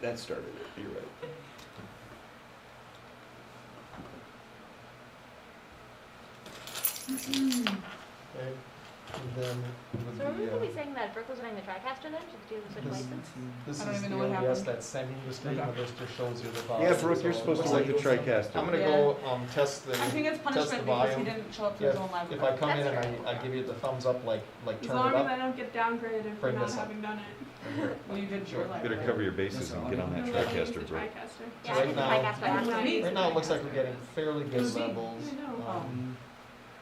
That started it, you're right. Okay. And then with So are we the, going to be saying that Brooke was running the TriCaster then? Should do the switch places? this I don't is even the know what ODS happened. that's sending the statement, this just shows you the volume. Yeah, Brooke, you're So supposed to it's like the TriCaster. I'm gonna Yeah. go, test the, I think it's test punishment the because he volume. didn't show up for Yeah, his own live. if I come in That's and fair. I give you the thumbs up, like As turn long it as I up. don't get downgraded for Bring not this up. having done it. Well, you did Sure. your live. Better cover your bases and get on that No, I use TriCaster, the bro. TriCaster. Yeah, So I think the right TriCaster now- has to be. Right now, it looks like we're getting fairly good Who's he? levels. I know. Um,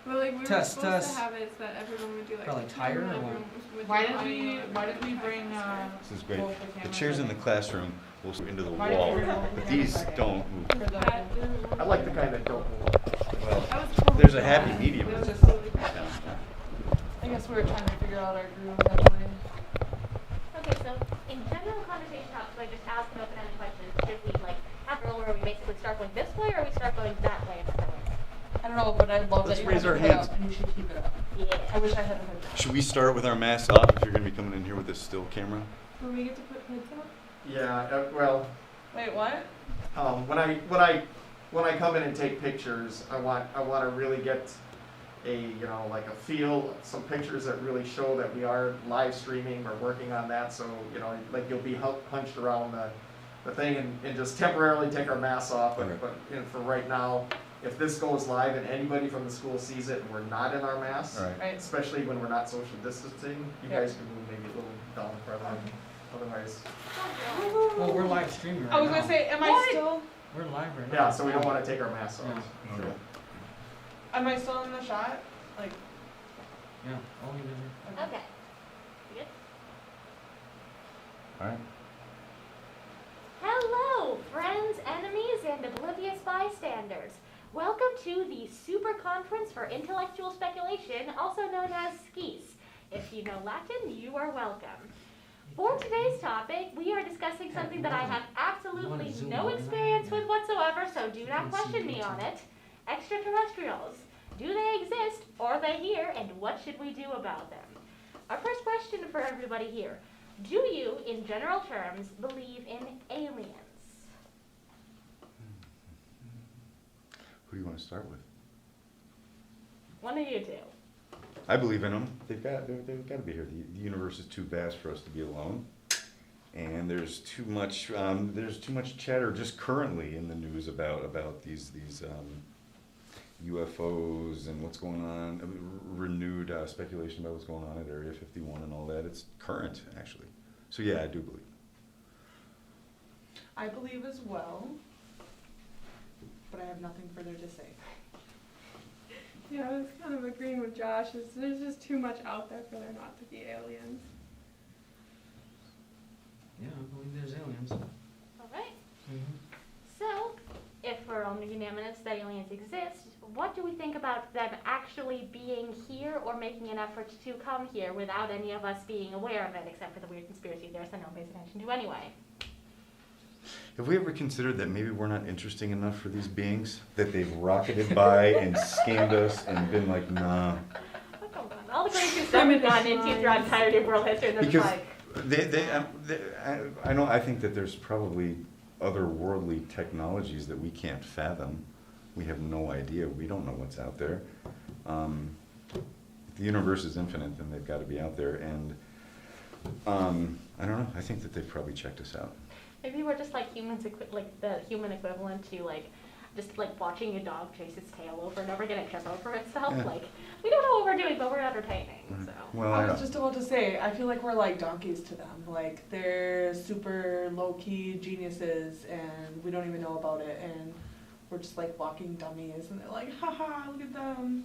Well, like we were Test, supposed test. to have it so that everyone would do like. For, like, tire or everyone what? would Why do did audio we? and Why did we bring? TriCaster. This is great. both The cameras chairs in in? the classroom will go into the Why did wall, we bring both but cameras these in? don't move. For the- That didn't work. I like the kind that don't move. Well, That was totally there's a fine. happy medium. It was Just- totally fine. I guess we were trying to figure out our groove actually. Okay, so in general conversation topics, I just ask an open-ended question. Should we like have a rule where we basically start going this way, or we start going that way and that way? I don't know, but I love Let's that you raise have our it put hands. up and you should keep it up. I Yeah. wish I had heard that. Should we start with our masks off if you're gonna be coming in here with this still camera? Will we get to put hoods up? Yeah, well, Wait, what? when I come in and take pictures, I want to really get a like a feel, some pictures that really show that we are live streaming. We're working on that, so like you'll be hunched around the thing and just temporarily take our masks off. Okay. But for right now, if this goes live and anybody from the school sees it and we're not in our masks, All right. Right. especially when we're not social distancing, you Yep. guys can move maybe a little down further. Otherwise, Well, we're live streaming right I was now. gonna say, am I What? still? We're live right now. yeah. So we don't want to take our masks off. Yeah. Okay. Am I still in the shot? Like, Yeah. All we did. Okay. You good? All right. Hello, friends, enemies, and oblivious bystanders. Welcome to the Super Conference for Intellectual Speculation, also known as SKIS. If you know Latin, you are welcome. For today's topic, we are discussing something that I have absolutely no experience with whatsoever, so do not question me on it. Extraterrestrials. Do they exist? Are they here? And what should we do about them? Our first question for everybody here. Do you, in general terms, believe in aliens? Who do you want to start with? One of you two. I believe in them. They've got to be here. The universe is too vast for us to be alone, and there's too much chatter just currently in the news about these UFOs and what's going on. Renewed speculation about what's going on at Area 51 and all that. It's current actually. So yeah, I do believe. I believe as well, but I have nothing further to say. Yeah, I was kind of agreeing with Josh. There's just too much out there for there not to be aliens. Yeah, I believe there's aliens. All right. Mm-hmm. So, if we're on the unanimous that aliens exist, what do we think about them actually being here or making an effort to come here without any of us being aware of it, except for the weird conspiracy theorists that no one pays attention to anyway? Have we ever considered that maybe we're not interesting enough for these beings? That they've rocketed by and scammed us and been like, nah. Oh, come on. All the crazy stuff we've gone into throughout entirety of world history, and they're Because like, I think that there's probably otherworldly technologies that we can't fathom. We have no idea. We don't know what's out there. If the universe is infinite, then they've got to be out there. And I don't know. I think that they've probably checked us out. maybe we're just like humans, like the human equivalent to like, just like watching a dog chase its tail over and over again and trip over itself. Yeah. Like, we don't know what we're doing, but we're entertaining, so. Well, I was just about to say, I feel like we're like donkeys to them. Like, they're super low-key geniuses and we don't even know about it, and we're just like walking dummies and they're like, haha, look at them.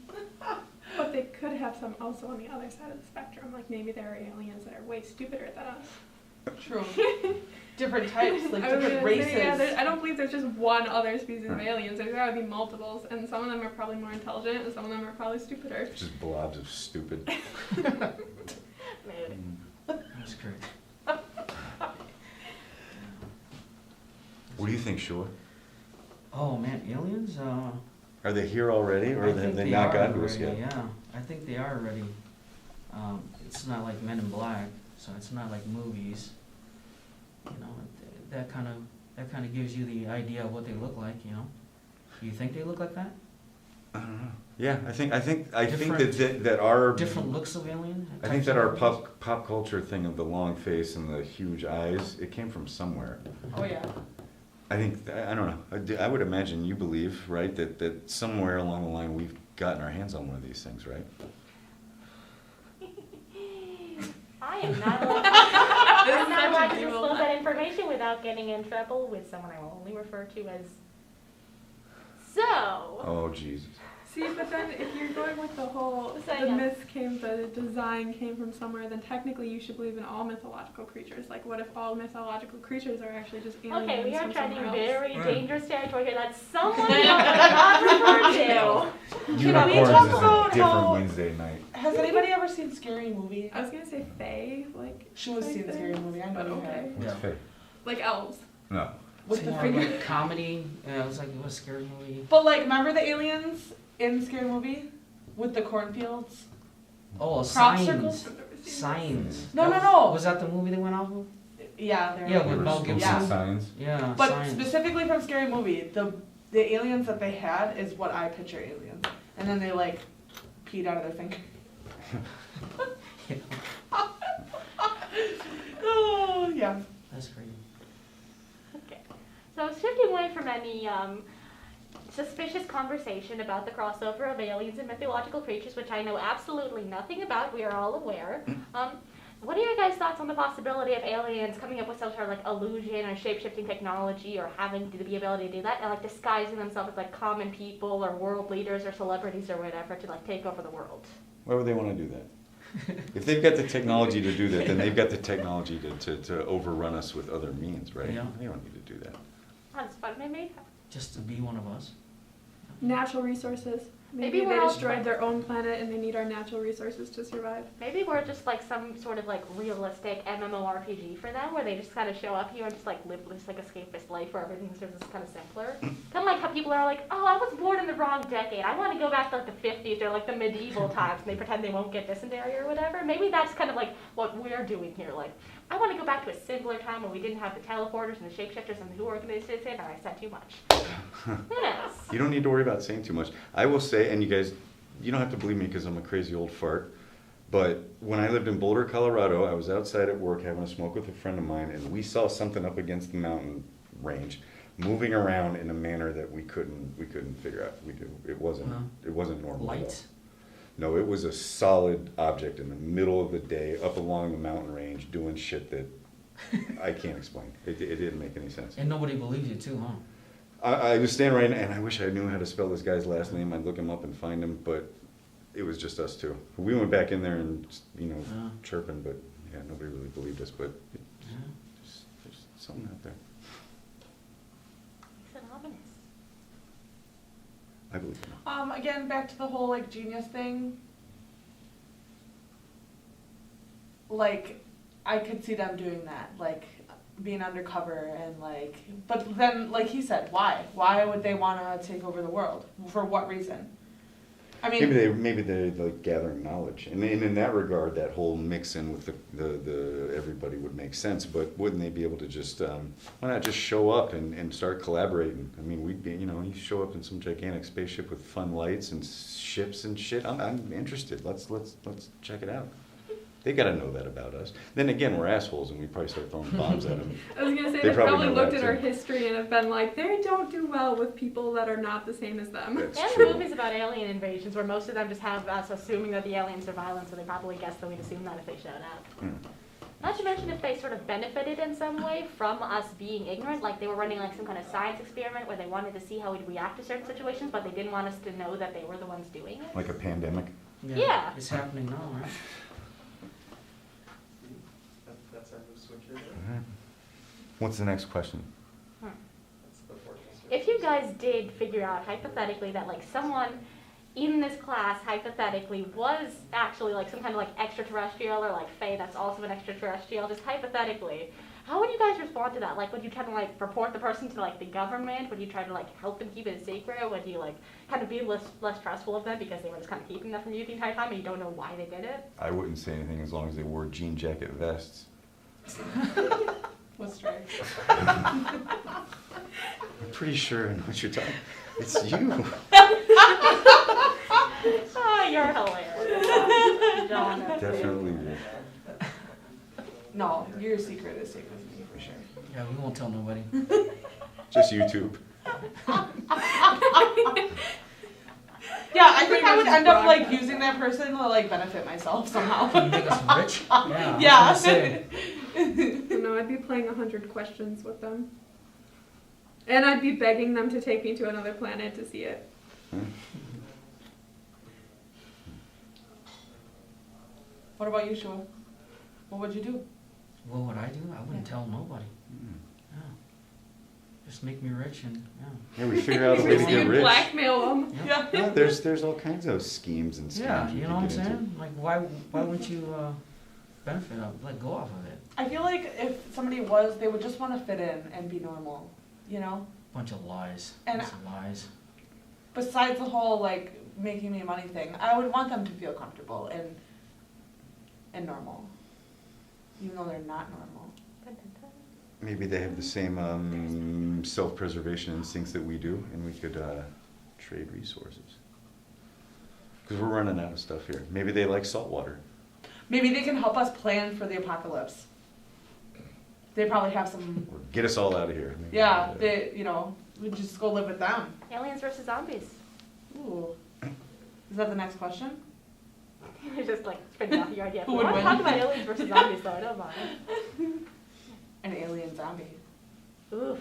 But they could have some also on the other side of the spectrum. Like maybe there are aliens that are way stupider than us. True. Different types, like I was different gonna say, races. yeah, I don't believe there's just one other species of aliens. There's gotta be multiples, and some of them are probably more intelligent, and some of them are probably stupider. just blobs of stupid. Mood. That's great. What do you think, Shula? Oh man, aliens? Are they here already, or I have think they not are gotten to us already, yet? Yeah, I think they are already. It's not like Men in Black, so it's not like movies. You know, that kind of gives you the idea of what they look like, you know? Do you think they look like that? I don't know. Yeah, I think Different- that our Different looks of alien? I think that our pop culture thing of the long face and the huge eyes, it came from somewhere. Oh yeah. I think, I don't know, I would imagine you believe, right, that somewhere along the line we've gotten our hands on one of these things, right? I am not allowed, I'm not Such a allowed to duel. disclose that information without getting in trouble with someone I will only refer to as. So, Oh, Jesus. See, but then if you're going with the whole, So, the yeah. the design came from somewhere, then technically you should believe in all mythological creatures. Like, what if all mythological creatures are actually just aliens okay, we are from treading somewhere else? very Right. dangerous territory here. That's someone we not refer to. Unicorns we is talk a about different how- Wednesday night. Has anybody ever seen Scary Movie? I was gonna say fae, like, She was seeing like Scary that, Movie. I know but you okay. have. What's Yeah. fake? Like elves. No. With It's the more finger. like comedy. Yeah, it was like it was a scary movie. But like, remember the aliens in Scary Movie with the cornfields? Oh, Crop Signs. circles? I've never seen Signs. No, That no, was- no. Was that the movie they went off of? Yeah, they're Yeah, You with were Mel supposed to Gibson. Yeah. Signs? Yeah, But Signs. specifically from Scary Movie, the aliens that they had is what I picture aliens. And then they like peed out of their finger. Oh yeah. That's crazy. Okay. So shifting away from any suspicious conversation about the crossover of aliens and mythological creatures, which I know absolutely nothing about, we are all aware. What are your guys' thoughts on the possibility of aliens coming up with some sort of like illusion or shape-shifting technology, or having the ability to do that, and like disguising themselves as like common people or world leaders or celebrities or whatever to like take over the world? Why would they want to do that? If they've got the technology to do that, then they've got the technology to overrun us with other means, right? Yeah. They don't need to do that. That's fun, maybe. Just to be one of us. Natural resources. Maybe Maybe we're they all destroyed friends. their own planet and they need our natural resources to survive. Maybe we're just like some sort of like realistic MMORPG for them, where they just kind of show up here and just like live this like escapist life where everything's just kind of simpler. Kind of like how people are like, oh, I was born in the wrong decade. I want to go back to like the 50s or like the medieval times, and they pretend they won't get dysentery or whatever. Maybe that's kind of like what we're doing here. Like, I want to go back to a simpler time where we didn't have the teleporters and the shapeshifters and who organized it, and I said too much. Who knows? You don't need to worry about saying too much. I will say, and you guys, you don't have to believe me because I'm a crazy old fart, but when I lived in Boulder, Colorado, I was outside at work having a smoke with a friend of mine, and we saw something up against the mountain range moving around in a manner that we couldn't figure out. It wasn't normal at all. Lights. No, it was a solid object in the middle of the day up along the mountain range doing shit that I can't explain. It didn't make any sense. And nobody believes you too, huh? I was standing right, and I wish I knew how to spell this guy's last name. I'd look him up and find him, but it was just us two. We went back in there and, Yeah. chirping, but yeah, nobody really believed us, but Yeah. there's something out there. It's ominous. I believe in it. Again, back to the whole like genius thing. Like, I could see them doing that, like being undercover and like. But then, like he said, why? Why would they want to take over the world? For what reason? I mean, Maybe they're like gathering knowledge, and in that regard, that whole mix in with the everybody would make sense. But wouldn't they be able to just why not just show up and start collaborating? I mean, we'd be you show up in some gigantic spaceship with fun lights and ships and shit. I'm interested. Let's check it out. They got to know that about us. Then again, we're assholes, and we probably start throwing bombs at them. I was gonna say They they probably probably know looked that, at our too. history and have been like, they don't do well with people that are not the same as them. That's And true. the movies about alien invasions, where most of them just have us assuming that the aliens are violent, so they probably guess that we'd assume that if they showed up. Hmm. Not to mention if they sort of benefited in some way from us being ignorant, like they were running like some kind of science experiment where they wanted to see how we'd react to certain situations, but they didn't want us to know that they were the ones doing it. Like a pandemic. Yeah. It's happening now, right? That's our new switcher. What's the next question? That's the fortune If you guys did figure out hypothetically that like someone in this class hypothetically was actually like some kind of like extraterrestrial or like Faye that's also an extraterrestrial, just hypothetically, how would you guys respond to that? Like, would you try to like report the person to like the government? Would you try to like help them keep it a secret? Would you like kind of be less trustful of them because they were just kind of keeping that from you the entire time and you don't know why they did it? I wouldn't say anything as long as they wore jean jacket vests. What strikes? I'm pretty sure I know what you're talking. It's you. Oh, you're hilarious. Donna. Definitely. No, your secret is safe with me for sure. Yeah, we won't tell nobody. Just YouTube. Yeah, I think I would Pretty much end up like broadcast. using that person to like benefit myself somehow. Can you make us rich? Yeah. I was Yeah. gonna say. No, I'd be playing 100 questions with them. And I'd be begging them to take me to another planet to see it. What about you, Shua? What would you do? What would I do? I wouldn't tell nobody. Yeah. Just make me rich and Yeah, we figure out a way to get You'd rich. blackmail them. yeah. Yeah. Yeah, there's all kinds of schemes and scams Yeah, we you could know what I'm get into. saying? Like, why wouldn't you benefit of, like, go off of it? I feel like if somebody they would just want to fit in and be normal, you know? Bunch of lies. And- Bunch of lies. Besides the whole like making me money thing, I would want them to feel comfortable and normal, even though they're not normal. Maybe they have the same self-preservation instincts that we do, and we could trade resources. Because we're running out of stuff here. Maybe they like salt water. Maybe they can help us plan for the apocalypse. They probably have some. Or get us all out of here. Maybe Yeah, they- we just go live with them. Aliens versus zombies. Ooh. Is that the next question? It's just like spinning off your idea. Who We would want to win? talk about aliens versus zombies, though. I don't mind. An alien zombie. Oof.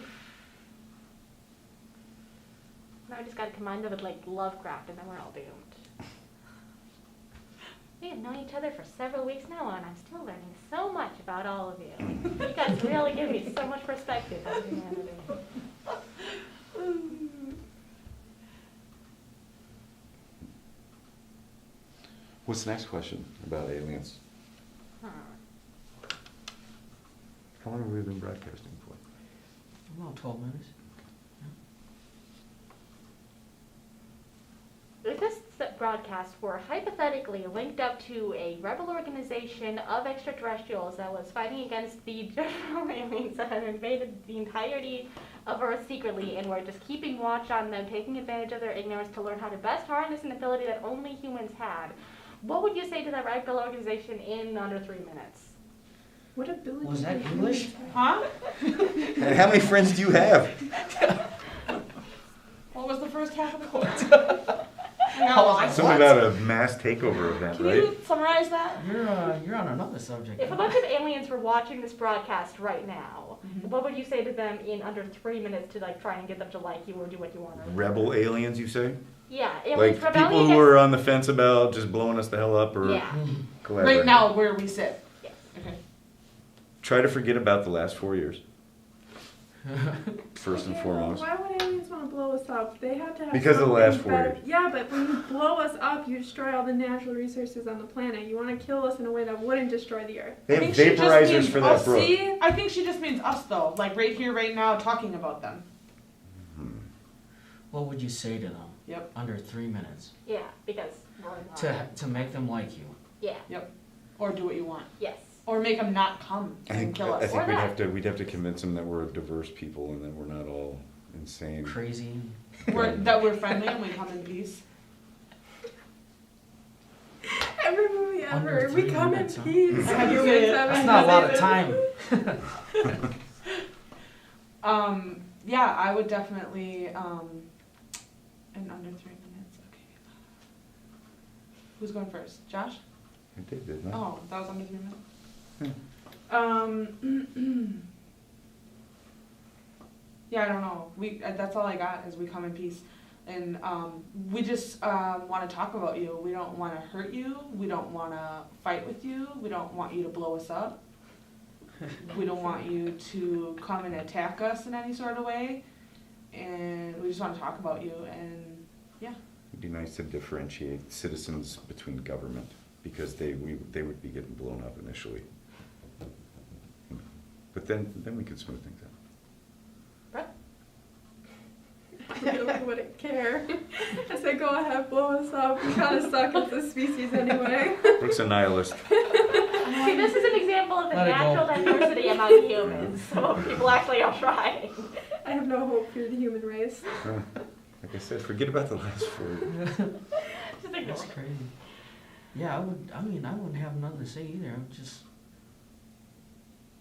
Now we just got to combine them with like Lovecraft, and then we're all doomed. We have known each other for several weeks now, and I'm still learning so much about all of you. You guys really give me so much perspective on humanity. What's the next question about aliens? How long have we been broadcasting for? About 12 minutes. If this broadcast were hypothetically linked up to a rebel organization of extraterrestrials that was fighting against the general aliens that had invaded the entirety of Earth secretly and were just keeping watch on them, taking advantage of their ignorance to learn how to best harness an ability that only humans had, what would you say to that rebel organization in under 3 minutes? What ability? Was that do you English? have? Huh? And how many friends do you have? What was the first half of the quote? Something about a mass takeover event, Can right? you summarize that? You're on another subject. If a bunch of aliens were watching this broadcast right now, Mhm. what would you say to them in under 3 minutes to like try and get them to like you or do what you want? Rebel aliens, you say? Yeah, Like aliens rebelling people who against- are on the fence about just blowing us the hell up or Yeah. collaborating. Right now, where we sit. Yes. Okay. Try to forget about the last 4 years, first and Yeah, foremost. Why would aliens want to blow us up? They have to have Because of the last something 4 better- years. Yeah, but when you blow us up, you destroy all the natural resources on the planet. You want to kill us in a way that wouldn't destroy the Earth. They I have think she just vaporizers means for that us. brook. See, I think she just means us though, like right here, right now, talking about them. What would you say to them? Yep. Under 3 minutes Yeah, because we're not. to make them like you. Yeah. Or do what you want. Yes. Or make them not come I and think, kill us. I think Or we'd not. have to convince them that we're diverse people and that we're not all insane. Crazy. That we're friendly and we come in peace. Every movie Under ever, we 3 come in minutes, huh? peace. I had to Humans say it. have That's not a lot of innovated- time. Yeah, I would definitely, in under 3 minutes, okay. Who's going first? Josh? I did, didn't I? Oh, that was under 3 minutes? Yeah, I don't know. That's all I got is we come in peace. And we just want to talk about you. We don't want to hurt you. We don't want to fight with you. We don't want you to blow us up. We don't want you to come and attack us in any sort of way. And we just want to talk about you. And yeah. It'd be nice to differentiate citizens between government because they would be getting blown up initially. But then we could smooth things out. I really wouldn't care. I said, go ahead, blow us up. We kind of suck as a species anyway. Brooke's a nihilist. I'm See, this is an example of the Let it go. natural diversity among humans. So people actually are trying. I have no hope for the human race. Like I said, forget about the last food. Just ignore That's it. crazy. Yeah, I wouldn't have nothing to say either.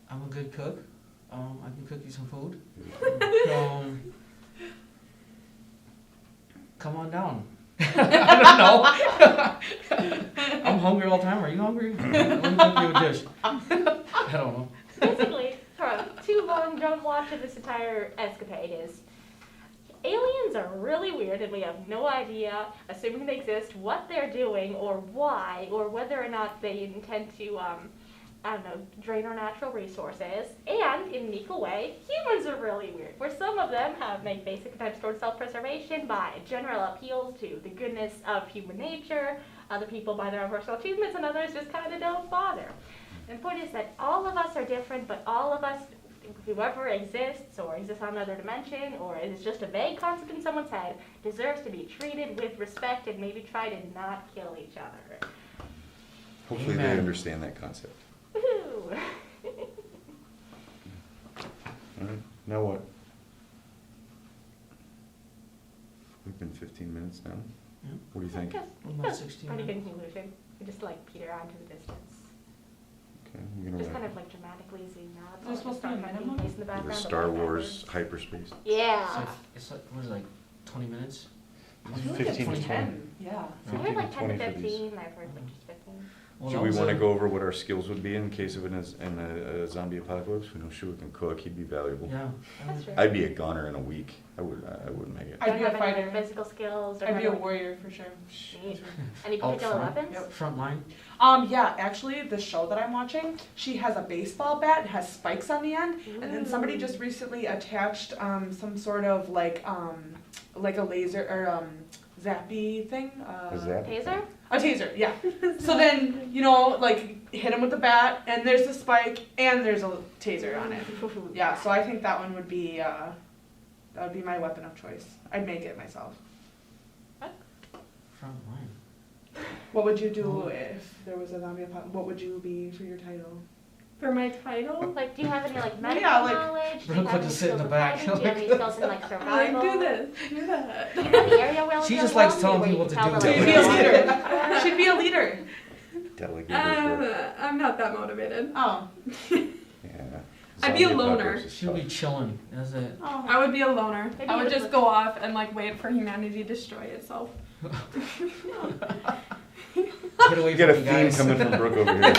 I'm a good cook. I can cook you some food. Come on down. I don't know. I'm hungry all the time. Are you hungry? Let me cook you a dish. I don't know. Basically, for a too long don't watch of this entire escapade is aliens are really weird and we have no idea, assuming they exist, what they're doing or why, or whether or not they intend to, I don't know, drain our natural resources. And, in an equal way, humans are really weird, where some of them make basic attempts towards self-preservation by general appeals to the goodness of human nature, other people by their own personal achievements, and others just kind of don't bother. And the point is that all of us are different, but all of us, whoever exists or exists on another dimension or is just a vague concept in someone's head, deserves to be treated with respect and maybe try to not kill each other. Hopefully they Amen. understand that concept. Woohoo! All right, now what? We've been 15 minutes now. Yeah. What do you think? About That's 16 pretty good minutes. conclusion. We just like peter out into the distance. Okay, we're gonna Just kind wrap. of like dramatically zoom out. There's supposed to be a Start minimum? face in the The background, Star but like Wars that hyperspace. is- Yeah. It's like, what is it, like 20 minutes? I feel like 15 it's to 10. Yeah. I've heard like 10 to 20 for these. 15. I've heard like just 15. Well, Do that we was want to a- go over what our skills would be in case of a zombie apocalypse? We know Shuo can cook, he'd be valuable. Yeah. That's true. I'd be a goner in a week. I wouldn't make it. I'd Don't be a have any other fighter. physical skills. Or I'd be a like, warrior for sure. neat. Any Out particular front. weapons? Yep. Front line. Yeah, actually, the show that I'm watching, she has a baseball bat, it has spikes on the end, and then somebody Ooh. just recently attached some sort of like a laser or zappy thing. A zap? Taser? A taser, yeah. So then, you know, like hit him with the bat, and there's the spike, and there's a taser on it. Yeah, so I think that one would be that would be my weapon of choice. I'd make it myself. Front line. What would you do if there was a zombie apocalypse? What would you be for your title? For my title, Like, do you have any like medical Yeah, like- knowledge? Do you Brooke have would any just sit in skills the with back, fighting? Do you have any skills in like I'm survival? like, do this, do that. Do you have the area well? She done just likes well? telling Where you people can what tell to them do. She'd what be a to leader. do? She'd be a leader. Delegate her work. I'm not that motivated. Oh. Yeah. I'd be a Zombie loner. apocalypse is She'll be tough. chilling. That's it. I would be a loner. Maybe I you would would just go off and like wait for humanity to destroy itself. Get away You got a from me, theme guys. coming from Brooke over here.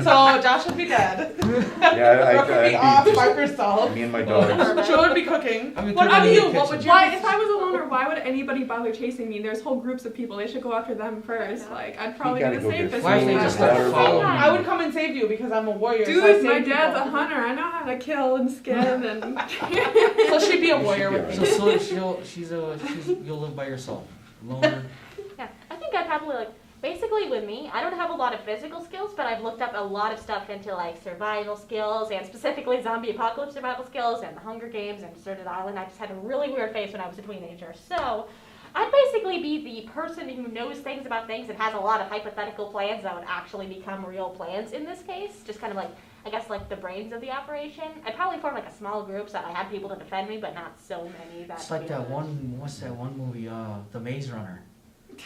So Josh would be dead. Yeah, Brooke would be off by herself. me and my dogs. She would be cooking. I mean, What cooking about in you? the What kitchen. would you Why, be? if I was a loner, why would anybody bother chasing me? There's whole groups of people. They should go after them first. Like, I'd probably gotta be go the get safest. Why if they one. just start Water following bottle. me? I would come and save you because I'm a warrior. so I Dude, my save dad's a people. hunter. I know how to kill and skin and. So she'd be a You warrior should with be me. So you'll live by yourself. Loner. Yeah, I think I'd probably like, basically with me, I don't have a lot of physical skills, but I've looked up a lot of stuff into like survival skills and specifically zombie apocalypse survival skills and the Hunger Games and Deserted Island. I just had a really weird face when I was a teenager. So I'd basically be the person who knows things about things and has a lot of hypothetical plans that would actually become real plans in this case. Just kind of like, I guess like the brains of the operation. I'd probably form like a small group so that I had people to defend me, but not so many that. It's like that one. What's that one movie? The Maze Runner.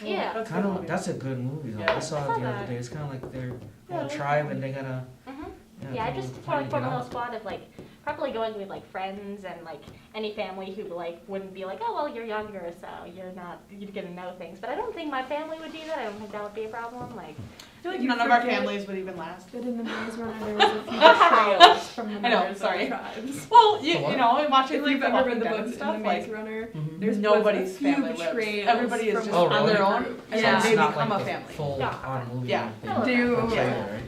Yeah. That's Kind good of. movie. That's a good movie though. Yeah. I saw I it saw the other that. day. It's kind of like they're Yeah, a tribe and they gotta. Mhm. Yeah, I just plan like to form get a little out. squad of like probably going with like friends and like any family who like wouldn't be like, oh well, you're younger, so you're gonna know things. But I don't think my family would do that. I don't think that would be a problem. Like, I feel like You none of our forget- families would even last. That in the Maze Runner there was a few betrayals from the I know, members sorry. of the tribes. Well, The what? you know, watching If you've The ever Walking read the Dead and books in stuff, the Maze like Runner, Mhm. there's nobody's was a few family lives. betrayals Everybody is from just Oh, on really? their own, group. and Yeah. then they It's not become like a the family. full Yeah. on movie. Yeah. No, Do Don't say Yeah. that, right?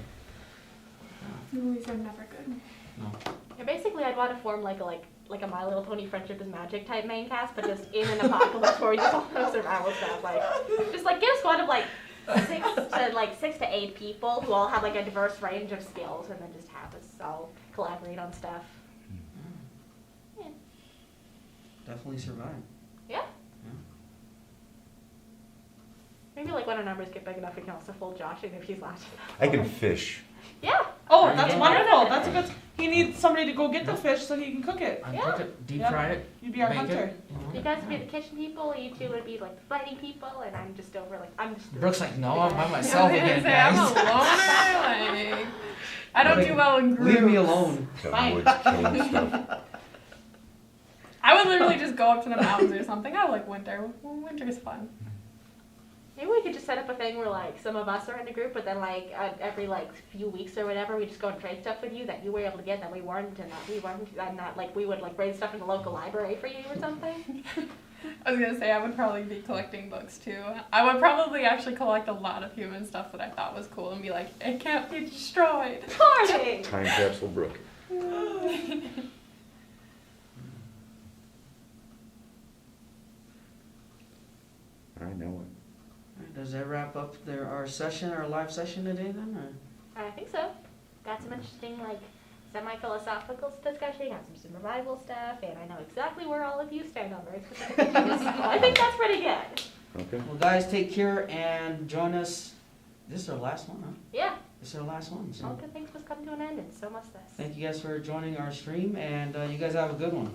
movies are never good. No. yeah, basically, I'd want to form like a My Little Pony Friendship is Magic type main cast, but just in an apocalypse where we just all have survival stuff. Like, just like get a squad of like 6 to 8 people who all have like a diverse range of skills, and then just have us all collaborate on stuff. Yeah. Definitely survive. Maybe like when our numbers get big enough, we can also fold Josh in if he's last. I can fish. Yeah. Oh, There you that's go. wonderful. That's a good. He needs somebody to go get the fish so he can cook it. I'd Yeah. cook it, deep Yeah. fry it, You'd be our bake hunter. it. You know. You guys would be the kitchen people, you two would be like the fighting people, and I'm just over like, I'm just. Brooke's like, no, I'm by I was myself gonna again, say, I'm a guys. loner. Like, I don't do well in groups. Leave me alone. Got woods, killing stuff. I would literally just go up to the mountains or something. I like winter. Winter's fun. Maybe we could just set up a thing where like some of us are in a group, but then like every like few weeks or whatever, we just go and trade stuff with you that you were able to get that we weren't, and that we weren't, and that like we would like raise stuff in the local library for you or something. I was gonna say I would probably be collecting books too. I would probably actually collect a lot of human stuff that I thought was cool and be like, it can't be destroyed. Party! Time capsule Brooke. I know it. Does that wrap up our session, our live session today then, or? I think so. Got some interesting like semi-philosophical discussion, got some survival stuff, and I know exactly where all of you stand on very specific issues. So I think that's pretty good. Okay. Well, guys, take care and join us. This is our last one, huh? Yeah, This is our last one. all So good things must come to an end, and so must this. thank you guys for joining our stream, and you guys have a good one.